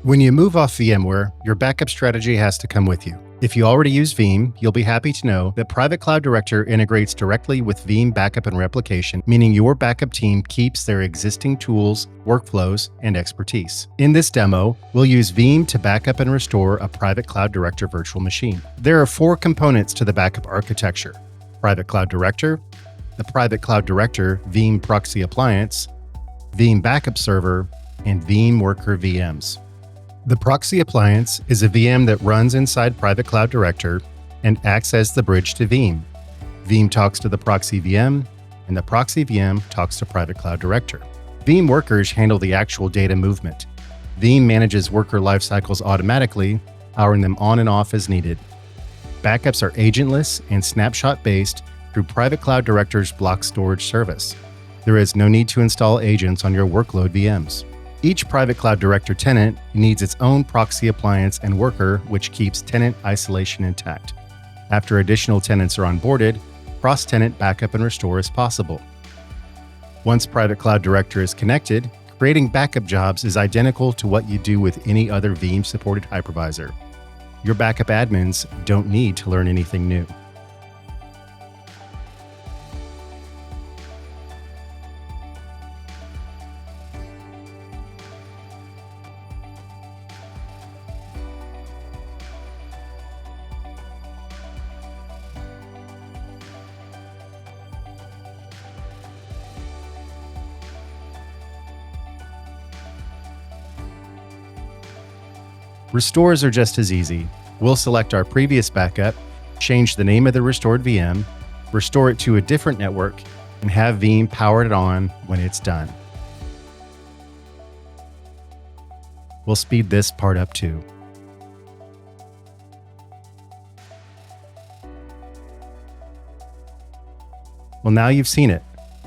When you move off VMware, your backup strategy has to come with you. If you already use Veeam, you'll be happy to know that Private Cloud Director integrates directly with Veeam Backup and Replication, meaning your backup team keeps their existing tools, workflows, and expertise. In this demo, we'll use Veeam to backup and restore a Private Cloud Director virtual machine. There are 4 components to the backup architecture: Private Cloud Director, the Private Cloud Director Veeam Proxy Appliance, Veeam Backup Server, and Veeam Worker VMs. The Proxy Appliance is a VM that runs inside Private Cloud Director and acts as the bridge to Veeam. Veeam talks to the Proxy VM, and the Proxy VM talks to Private Cloud Director. Veeam workers handle the actual data movement. Veeam manages worker lifecycles automatically, powering them on and off as needed. Backups are agentless and snapshot-based through Private Cloud Director's block storage service. There is no need to install agents on your workload VMs. Each Private Cloud Director tenant needs its own proxy appliance and worker, which keeps tenant isolation intact. After additional tenants are onboarded, cross-tenant backup and restore is possible. Once Private Cloud Director is connected, creating backup jobs is identical to what you do with any other Veeam-supported hypervisor. Your backup admins don't need to learn anything new. Restores are just as easy. We'll select our previous backup, change the name of the restored VM, restore it to a different network, and have Veeam power it on when it's done. We'll speed this part up too. Well, now you've seen it.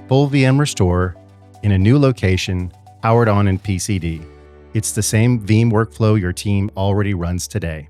Full VM restore in a new location, powered on in PCD. It's the same Veeam workflow your team already runs today.